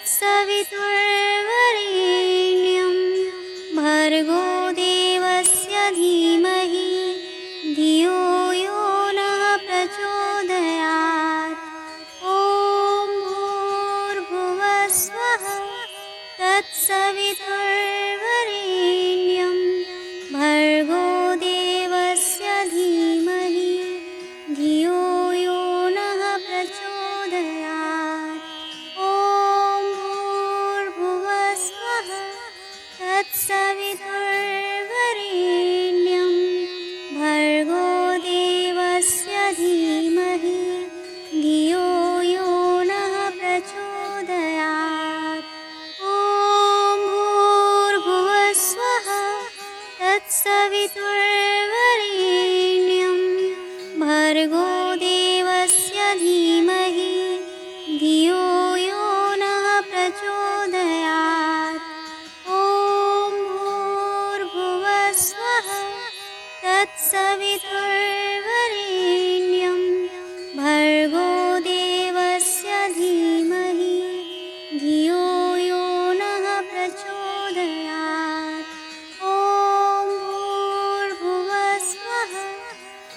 तत्सवितुर्वरेण्यं भर्गो देवस्य धीमहि धियो यो नः प्रचोदयात्। ॐ भूर्भुवस्वः तत्सवितुर्वरेण्यं भर्गो देवस्य धीमहि धियो यो नः प्रचोदयात्। ॐ भूर्भुवस्वः तत्सवितुर्वरेण्यं भर्गो देवस्य धीमहि धियो यो नः प्रचोदयात्। ॐ भूर्भुवस्वः तत्सवितुर्वरेण्यं भर्गो देवस्य धीमहि धियो यो नः प्रचोदयात्। ॐ भूर्भुवस्वः तत्सवितुर्वरेण्यं भर्गो देवस्य धीमहि धियो यो नः प्रचोदयात्। ॐ भूर्भुवस्वः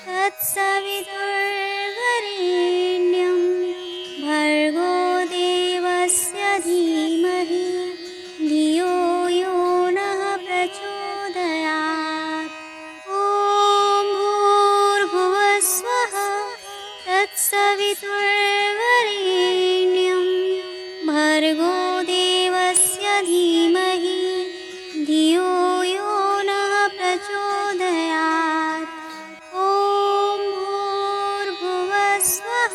तत्सवितुर्वरेण्यं भर्गो देवस्य धीमहि धियो यो नः प्रचोदयात्। ॐ भूर्भुवस्वः तत्सवितुर्वरेण्यं भर्गो देवस्य धीमहि धियो यो नः प्रचोदयात्। ॐ भूर्भुवस्वः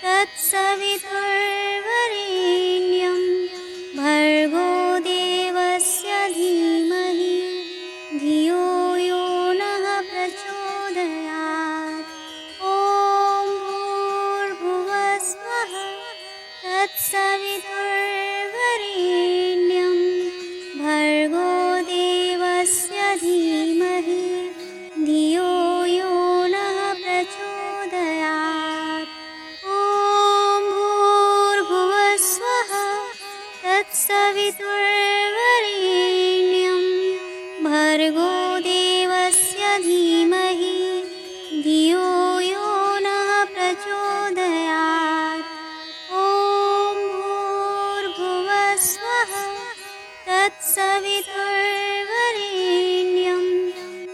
तत्सवितुर्वरेण्यं भर्गो देवस्य धीमहि धियो यो नः प्रचोदयात्। ॐ भूर्भुवस्वः तत्सवितुर्वरेण्यं भर्गो देवस्य धीमहि धियो यो नः प्रचोदयात्। ॐ भूर्भुवस्वः तत्सवितुर्वरेण्यं भर्गो देवस्य धीमहि धियो यो नः प्रचोदयात्। ॐ भूर्भुवस्वः तत्सवितुर्वरेण्यं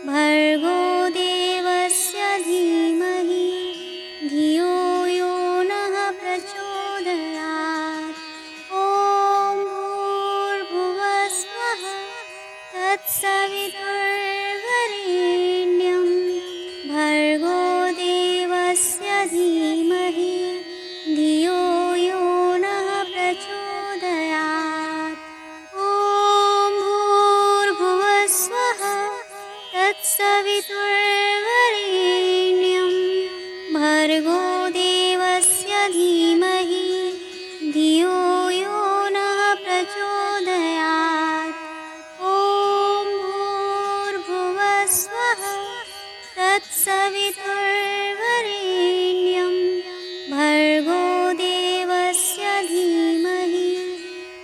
भर्गो देवस्य धीमहि धियो यो नः प्रचोदयात्। ॐ भूर्भुवस्वः तत्सवितुर्वरेण्यं भर्गो देवस्य धीमहि धियो यो नः प्रचोदयात्। ॐ भूर्भुवस्वः तत्सवितुर्वरेण्यं भर्गो देवस्य धीमहि धियो यो नः प्रचोदयात्। ॐ भूर्भुवस्वः तत्सवितुर्वरेण्यं भर्गो देवस्य धीमहि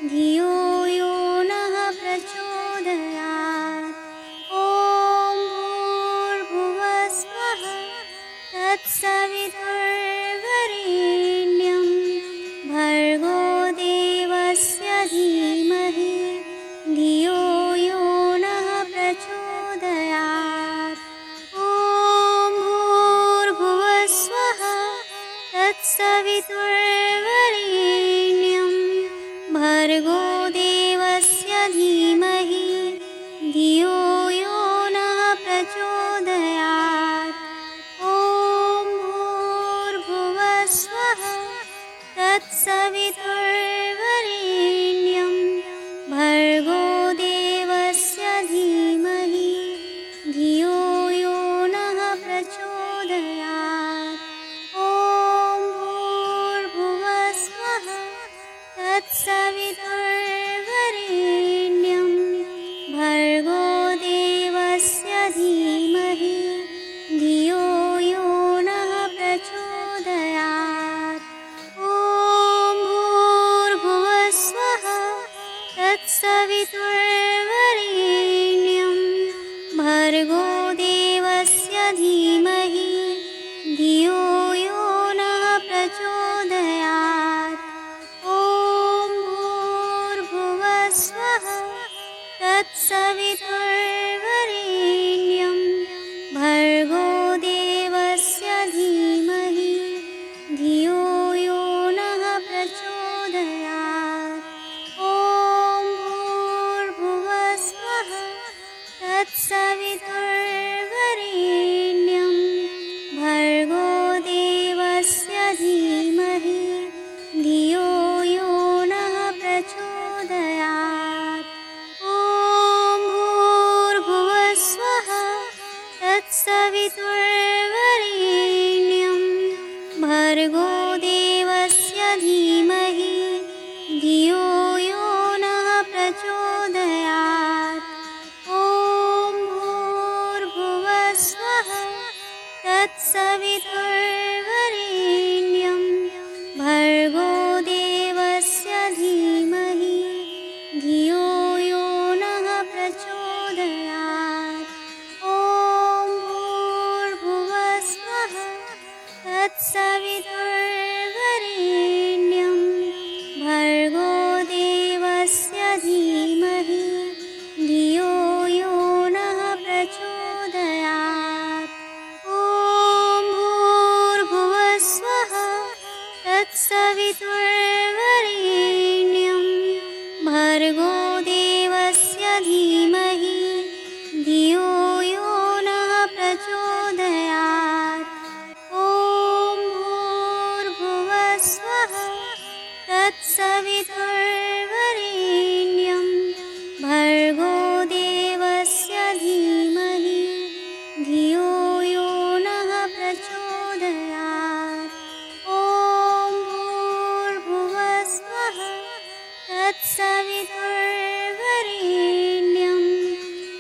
धियो यो नः प्रचोदयात्। ॐ भूर्भुवस्वः तत्सवितुर्वरेण्यं भर्गो देवस्य धीमहि धियो यो नः प्रचोदयात्। ॐ भूर्भुवस्वः तत्सवितुर्वरेण्यं भर्गो देवस्य धीमहि धियो यो नः प्रचोदयात्। ॐ भूर्भुवस्वः तत्सवितुर्वरेण्यं भर्गो देवस्य धीमहि धियो यो नः प्रचोदयात्। ॐ भूर्भुवस्वः तत्सवितुर्वरेण्यं भर्गो देवस्य धीमहि धियो यो नः प्रचोदयात्। ॐ भर्गो देवस्य धीमहि धियो यो नः प्रचोदयात्। ॐ भूर्भुवस्वः तत्सवितुर्वरेण्यं भर्गो देवस्य धीमहि धियो यो नः प्रचोदयात्। ॐ भूर्भुवस्वः तत्सवितुर्वरेण्यं भर्गो देवस्य धीमहि धियो यो नः प्रचोदयात्। ॐ भूर्भुवस्वः तत्सवितुर्वरेण्यं भर्गो देवस्य धीमहि धियो यो नः प्रचोदयात्। ॐ भूर्भुवस्वः तत्सवितुर्वरेण्यं भर्गो देवस्य धीमहि धियो यो नः प्रचोदयात्। ॐ भूर्भुवस्वः तत्सवितुर्वरेण्यं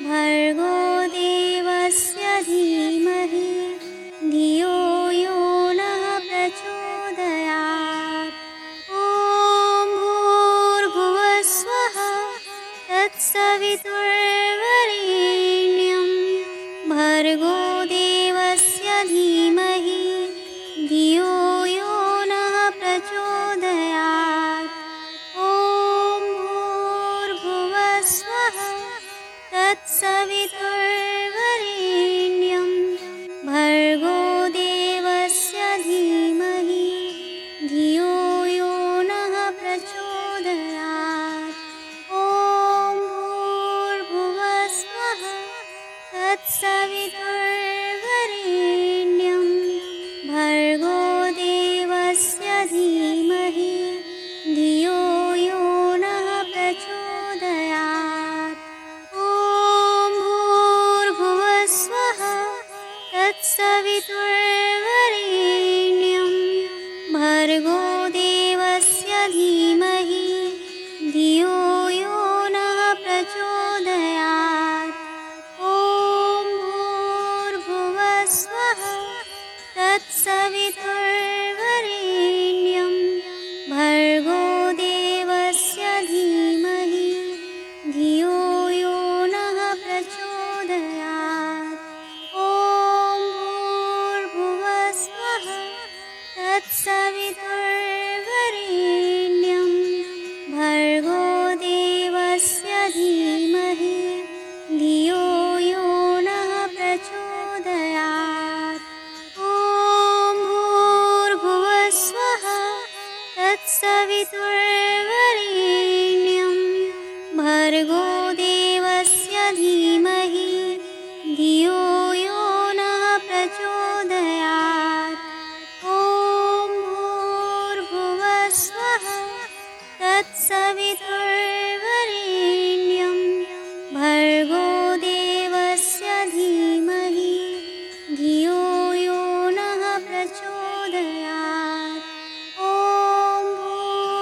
भर्गो देवस्य धीमहि धियो यो नः प्रचोदयात्। ॐ भूर्भुवस्वः तत्सवितुर्वरेण्यं भर्गो देवस्य धीमहि धियो यो नः प्रचोदयात्। ॐ भूर्भुवस्वः तत्सवितुर्वरेण्यं भर्गो देवस्य धीमहि धियो यो नः प्रचोदयात्। ॐ भूर्भुवस्वः तत्सवितुर्वरेण्यं भर्गो देवस्य धीमहि धियो यो नः प्रचोदयात्। ॐ भूर्भुवस्वः तत्सवितुर्वरेण्यं भर्गो देवस्य धीमहि धियो यो नः प्रचोदयात्। ॐ भूर्भुवस्वः तत्सवितुर्वरेण्यं भर्गो देवस्य धीमहि धियो यो नः प्रचोदयात्। ॐ भूर्भुवस्वः तत्सवितुर्वरेण्यं भर्गो देवस्य धीमहि धियो यो नः प्रचोदयात्। ॐ भूर्भुवस्वः तत्सवितुर्वरेण्यं भर्गो देवस्य धीमहि धियो यो नः प्रचोदयात्। ॐ भूर्भुवस्वः तत्सवितुर्वरेण्यं भर्गो देवस्य धीमहि धियो यो नः प्रचोदयात्। ॐ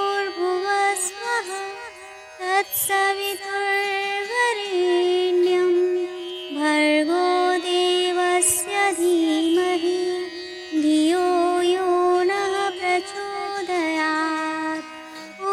भूर्भुवस्वः तत्सवितुर्वरेण्यं भर्गो देवस्य धीमहि धियो यो नः प्रचोदयात्। ॐ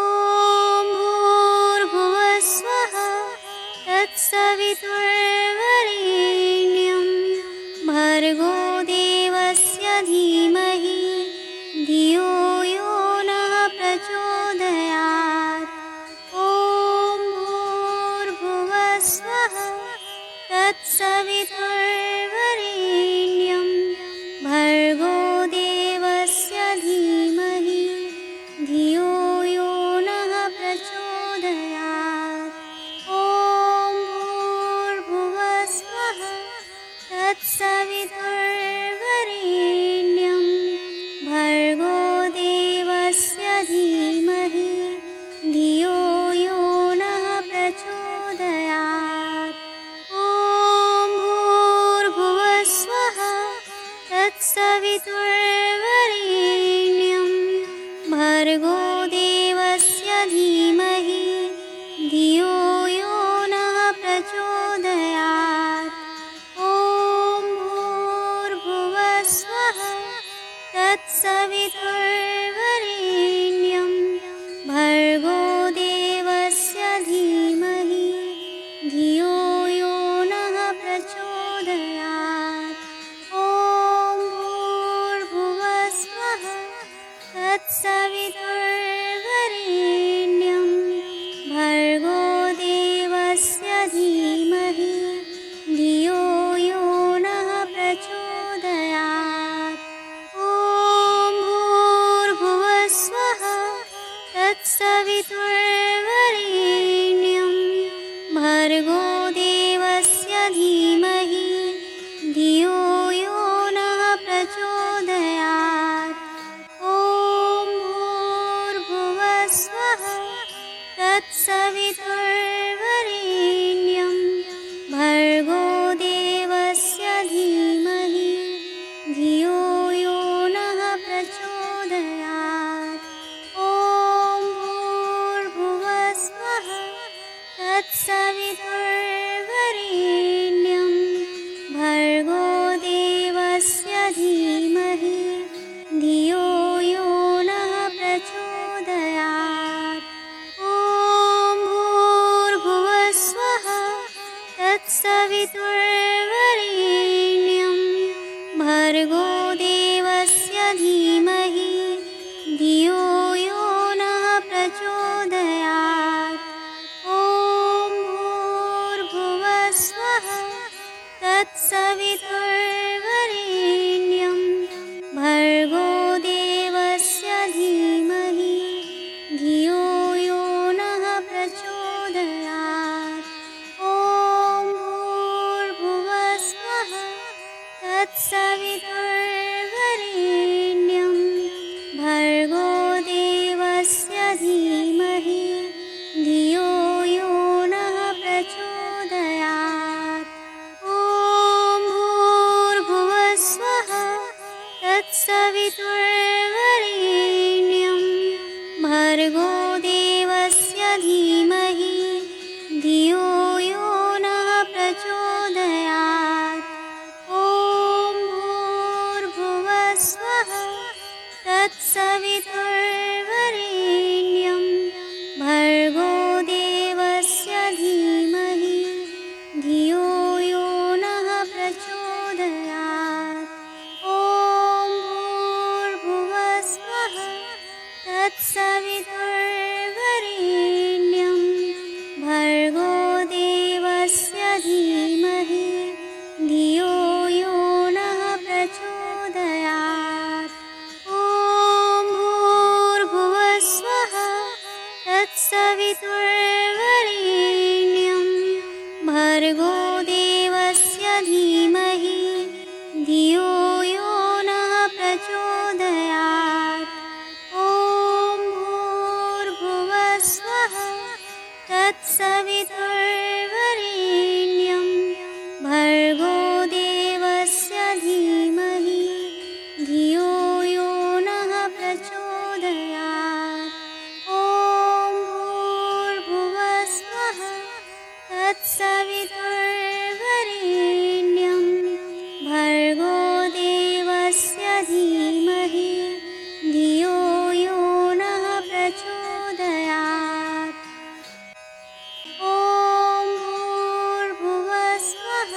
भर्गो देवस्य धीमहि धियो यो नः प्रचोदयात्। ॐ भूर्भुवस्वः तत्सवितुर्वरेण्यं भर्गो देवस्य धीमहि धियो यो नः प्रचोदयात्। ॐ भूर्भुवस्वः तत्सवितुर्वरेण्यं भर्गो देवस्य धीमहि धियो यो नः प्रचोदयात्। ॐ भूर्भुवस्वः तत्सवितुर्वरेण्यं भर्गो देवस्य धीमहि धियो यो नः प्रचोदयात्। ॐ भूर्भुवस्वः तत्सवितुर्वरेण्यं भर्गो देवस्य धीमहि धियो यो नः प्रचोदयात्। ॐ भूर्भुवस्वः तत्सवितुर्वरेण्यं भर्गो देवस्य धीमहि धियो यो नः प्रचोदयात्। ॐ भूर्भुवस्वः तत्सवितुर्वरेण्यं भर्गो देवस्य धीमहि धियो यो नः प्रचोदयात्। ॐ भूर्भुवस्वः तत्सवितुर्वरेण्यं भर्गो देवस्य धीमहि धियो यो नः प्रचोदयात्। ॐ भूर्भुवस्वः तत्सवितुर्वरेण्यं भर्गो देवस्य धीमहि धियो यो नः प्रचोदयात्। ॐ भूर्भुवस्वः तत्सवितुर्वरेण्यं भर्गो देवस्य धीमहि धियो यो नः प्रचोदयात्। ॐ भूर्भुवस्वः तत्सवितुर्वरेण्यं भर्गो देवस्य धीमहि धियो यो नः प्रचोदयात्। ॐ भूर्भुवस्वः तत्सवितुर्वरेण्यं भर्गो देवस्य धीमहि धियो यो नः प्रचोदयात्। ॐ भूर्भुवस्वः तत्सवितुर्वरेण्यं भर्गो देवस्य धीमहि धियो यो नः प्रचोदयात्। ॐ भूर्भुवस्वः तत्सवितुर्वरेण्यं भर्गो देवस्य धीमहि धियो यो नः प्रचोदयात्। ॐ भूर्भुवस्वः तत्सवितुर्वरेण्यं भर्गो देवस्य धीमहि धियो यो नः प्रचोदयात्। ॐ भूर्भुवस्वः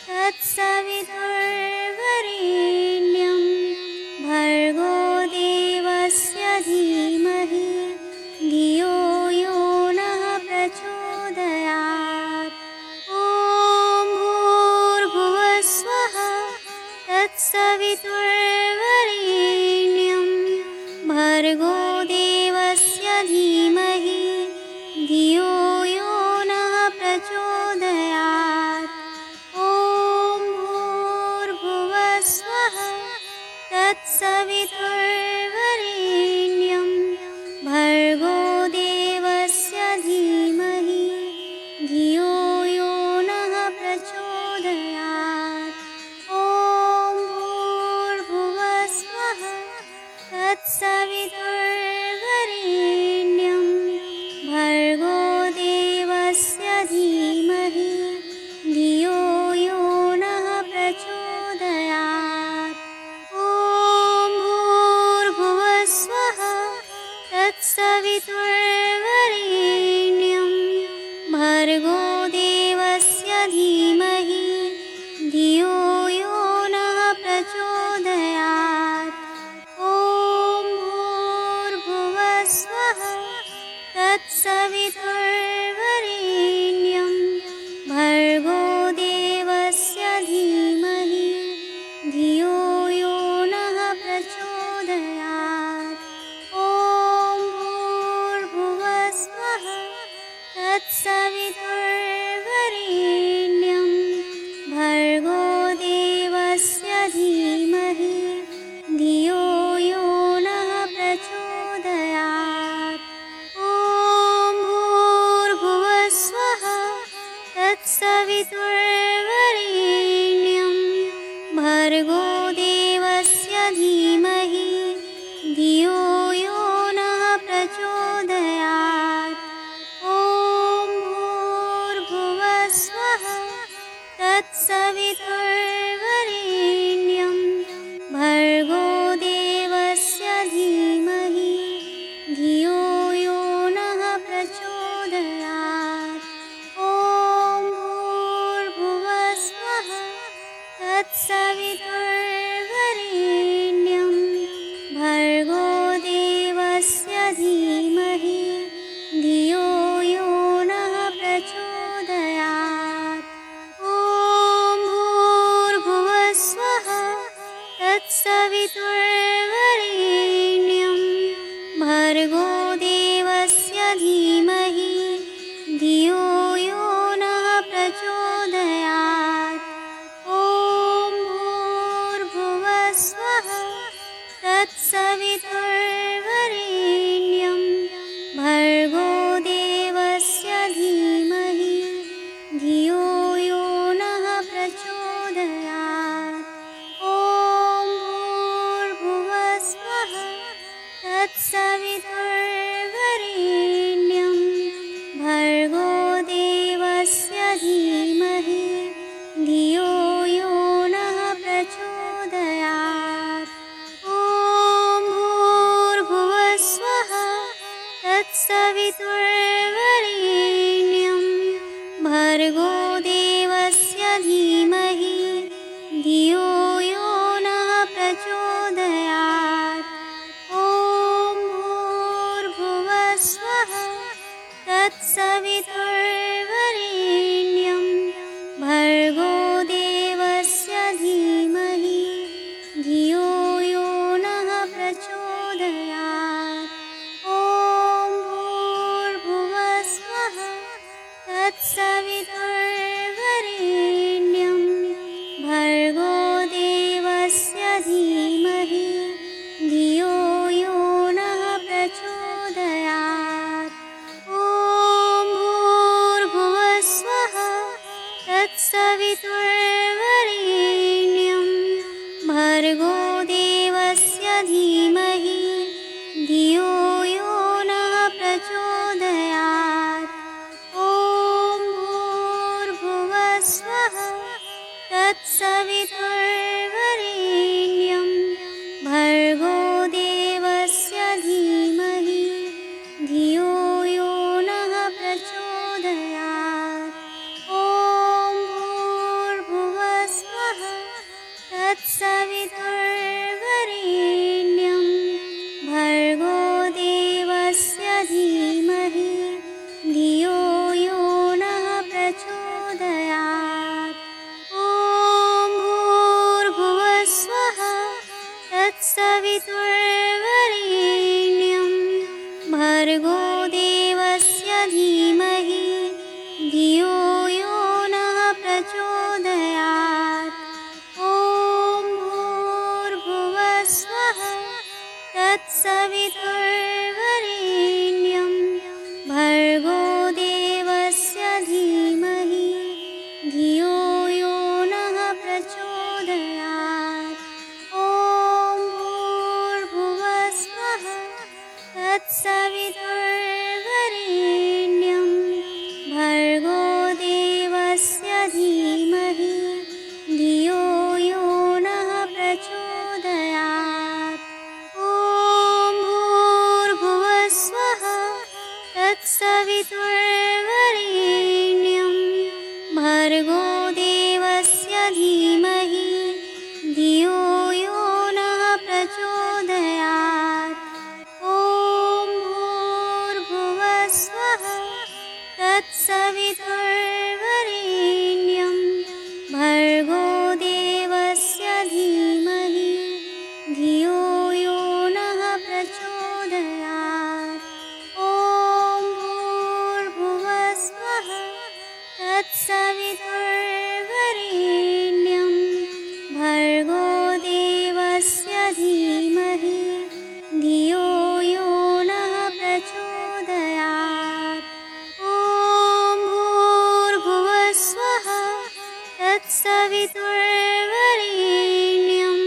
तत्सवितुर्वरेण्यं भर्गो देवस्य धीमहि धियो यो नः प्रचोदयात्। ॐ भूर्भुवस्वः तत्सवितुर्वरेण्यं भर्गो देवस्य धीमहि धियो यो नः प्रचोदयात्। ॐ भूर्भुवस्वः तत्सवितुर्वरेण्यं भर्गो देवस्य धीमहि धियो यो नः प्रचोदयात्। ॐ भूर्भुवस्वः तत्सवितुर्वरेण्यं तत्सवितुर्वरेण्यं भर्गो देवस्य धीमहि धियो यो नः प्रचोदयात्। ॐ भूर्भुवस्वः तत्सवितुर्वरेण्यं भर्गो देवस्य धीमहि धियो यो नः प्रचोदयात्। ॐ भूर्भुवस्वः तत्सवितुर्वरेण्यं भर्गो देवस्य धीमहि धियो यो नः प्रचोदयात्। ॐ भूर्भुवस्वः तत्सवितुर्वरेण्यं भर्गो देवस्य धीमहि धियो यो नः प्रचोदयात्। ॐ भूर्भुवस्वः तत्सवितुर्वरेण्यं भर्गो देवस्य धीमहि धियो यो नः प्रचोदयात्। ॐ भूर्भुवस्वः तत्सवितुर्वरेण्यं भर्गो देवस्य धीमहि धियो यो नः प्रचोदयात्। ॐ भूर्भुवस्वः तत्सवितुर्वरेण्यं भर्गो देवस्य धीमहि धियो यो नः प्रचोदयात्। ॐ भूर्भुवस्वः तत्सवितुर्वरेण्यं भर्गो देवस्य धीमहि धियो यो नः प्रचोदयात्। ॐ भूर्भुवस्वः तत्सवितुर्वरेण्यं भर्गो देवस्य धीमहि धियो यो नः प्रचोदयात्। ॐ भूर्भुवस्वः तत्सवितुर्वरेण्यं भर्गो देवस्य धीमहि धियो यो नः प्रचोदयात्। ॐ भूर्भुवस्वः तत्सवितुर्वरेण्यं भर्गो देवस्य धीमहि धियो यो नः प्रचोदयात्। ॐ भूर्भुवस्वः तत्सवितुर्वरेण्यं भर्गो देवस्य धीमहि धियो यो नः प्रचोदयात्। ॐ भूर्भुवस्वः तत्सवितुर्वरेण्यं भर्गो देवस्य धीमहि धियो यो नः प्रचोदयात्। ॐ भूर्भुवस्वः तत्सवितुर्वरेण्यं भर्गो देवस्य धीमहि धियो यो नः प्रचोदयात्। ॐ भूर्भुवस्वः तत्सवितुर्वरेण्यं भर्गो देवस्य धीमहि धियो यो नः प्रचोदयात्। ॐ भूर्भुवस्वः तत्सवितुर्वरेण्यं भर्गो देवस्य धीमहि धियो यो नः प्रचोदयात्। ॐ भूर्भुवस्वः तत्सवितुर्वरेण्यं भर्गो देवस्य धीमहि धियो यो नः प्रचोदयात्। ॐ भूर्भुवस्वः तत्सवितुर्वरेण्यं भर्गो देवस्य धीमहि धियो यो नः प्रचोदयात्। ॐ भूर्भुवस्वः तत्सवितुर्वरेण्यं भर्गो देवस्य धीमहि धियो यो नः प्रचोदयात्। ॐ भूर्भुवस्वः तत्सवितुर्वरेण्यं भर्गो देवस्य धीमहि धियो यो नः प्रचोदयात्। ॐ भूर्भुवस्वः तत्सवितुर्वरेण्यं भर्गो देवस्य धीमहि धियो यो नः प्रचोदयात्। ॐ भूर्भुवस्वः तत्सवितुर्वरेण्यं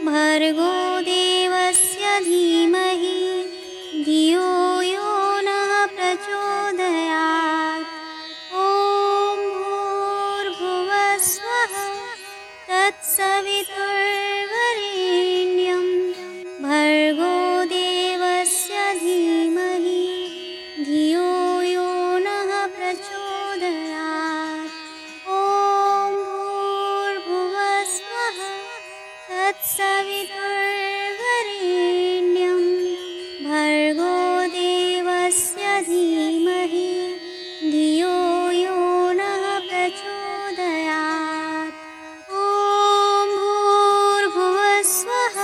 भर्गो देवस्य धीमहि धियो यो नः प्रचोदयात्। ॐ भूर्भुवस्वः तत्सवितुर्वरेण्यं भर्गो देवस्य धीमहि धियो यो नः प्रचोदयात्। ॐ भूर्भुवस्वः तत्सवितुर्वरेण्यं भर्गो देवस्य धीमहि धियो यो नः प्रचोदयात्। ॐ भूर्भुवस्वः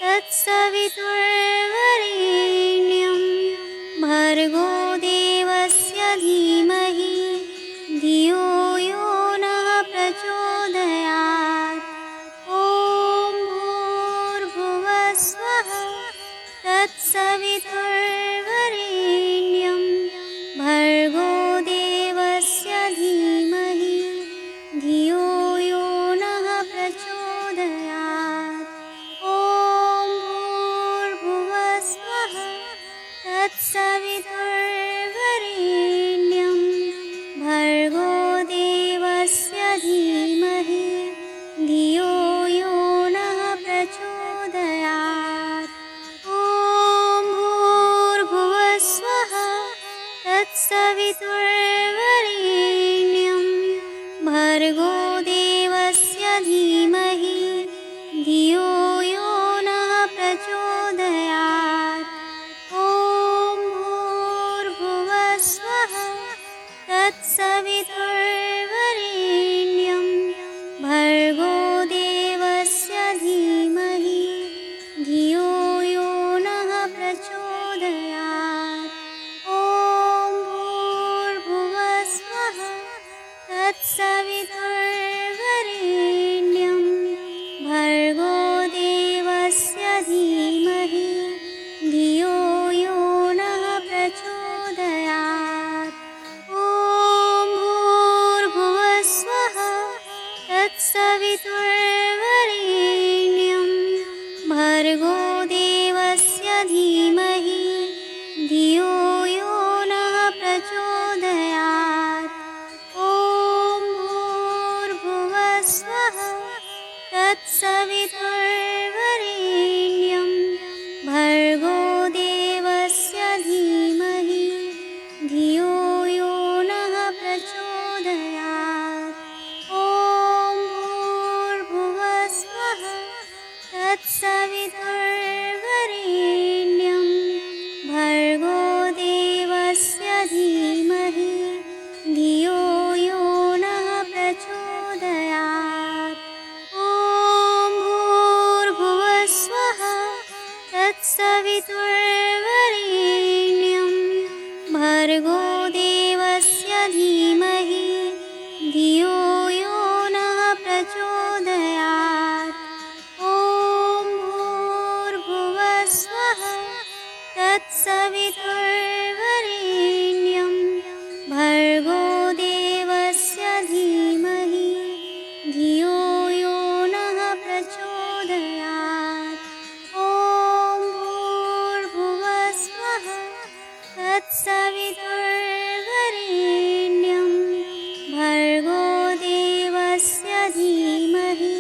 तत्सवितुर्वरेण्यं भर्गो देवस्य धीमहि धियो यो नः प्रचोदयात्। ॐ भूर्भुवस्वः तत्सवितुर्वरेण्यं भर्गो देवस्य धीमहि धियो यो नः प्रचोदयात्। ॐ भूर्भुवस्वः तत्सवितुर्वरेण्यं भर्गो देवस्य धीमहि धियो यो नः प्रचोदयात्। ॐ भूर्भुवस्वः तत्सवितुर्वरेण्यं भर्गो देवस्य धीमहि धियो यो नः प्रचोदयात्। ॐ भूर्भुवस्वः तत्सवितुर्वरेण्यं भर्गो देवस्य धीमहि धियो यो नः प्रचोदयात्। ॐ भूर्भुवस्वः तत्सवितुर्वरेण्यं भर्गो देवस्य धीमहि धियो यो नः प्रचोदयात्। ॐ भूर्भुवस्वः तत्सवितुर्वरेण्यं भर्गो देवस्य धीमहि धियो यो नः प्रचोदयात्। ॐ भूर्भुवस्वः तत्सवितुर्वरेण्यं भर्गो देवस्य धीमहि धियो यो नः प्रचोदयात्। ॐ भूर्भुवस्वः तत्सवितुर्वरेण्यं भर्गो देवस्य धीमहि धियो यो नः प्रचोदयात्। ॐ भूर्भुवस्वः तत्सवितुर्वरेण्यं भर्गो देवस्य धीमहि धियो यो नः प्रचोदयात्। ॐ भूर्भुवस्वः तत्सवितुर्वरेण्यं भर्गो देवस्य धीमहि धियो यो नः प्रचोदयात्। ॐ भूर्भुवस्वः तत्सवितुर्वरेण्यं भर्गो देवस्य धीमहि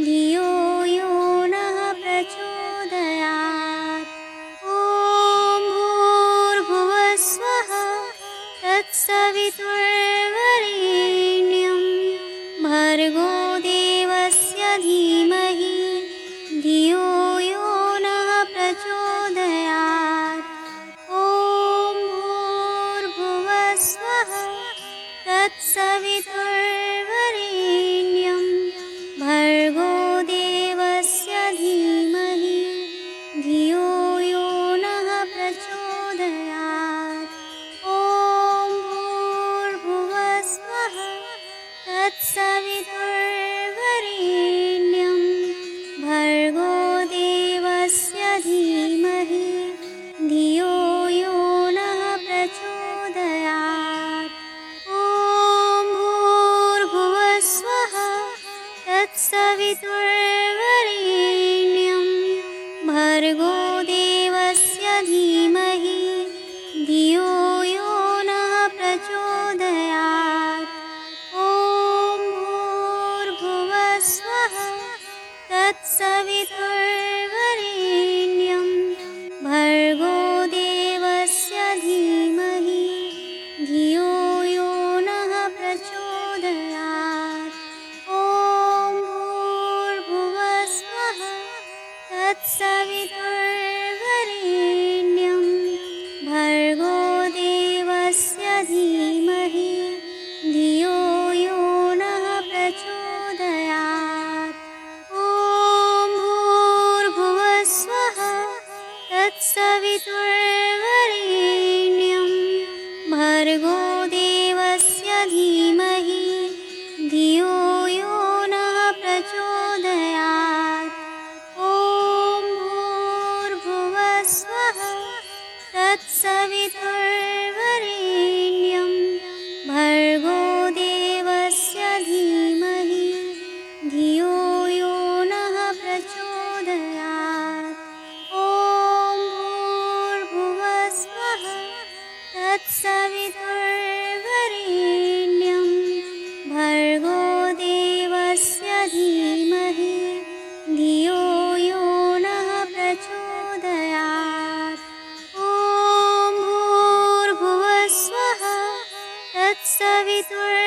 धियो यो नः प्रचोदयात्। ॐ भूर्भुवस्वः तत्सवितुर्वरेण्यं भर्गो देवस्य धीमहि धियो यो नः प्रचोदयात्। ॐ भूर्भुवस्वः तत्सवितुर्वरेण्यं भर्गो देवस्य धीमहि धियो यो नः प्रचोदयात्। ॐ भूर्भुवस्वः तत्सवितुर्वरेण्यं भर्गो देवस्य धीमहि धियो यो नः प्रचोदयात्। ॐ भूर्भुवस्वः तत्सवितुर्वरेण्यं भर्गो देवस्य धीमहि धियो यो नः प्रचोदयात्। ॐ भूर्भुवस्वः तत्सवितुर्वरेण्यं भर्गो देवस्य धीमहि धियो यो नः प्रचोदयात्। ॐ भूर्भुवस्वः तत्सवितुर्वरेण्यं भर्गो देवस्य धीमहि धियो यो नः प्रचोदयात्। ॐ भूर्भुवस्वः तत्सवितुर्वरेण्यं भर्गो देवस्य धीमहि धियो यो नः प्रचोदयात्। ॐ भूर्भुवस्वः तत्सवितुर्वरेण्यं भर्गो देवस्य धीमहि धियो यो नः प्रचोदयात्। ॐ भूर्भुवस्वः तत्सवितुर्वरेण्यं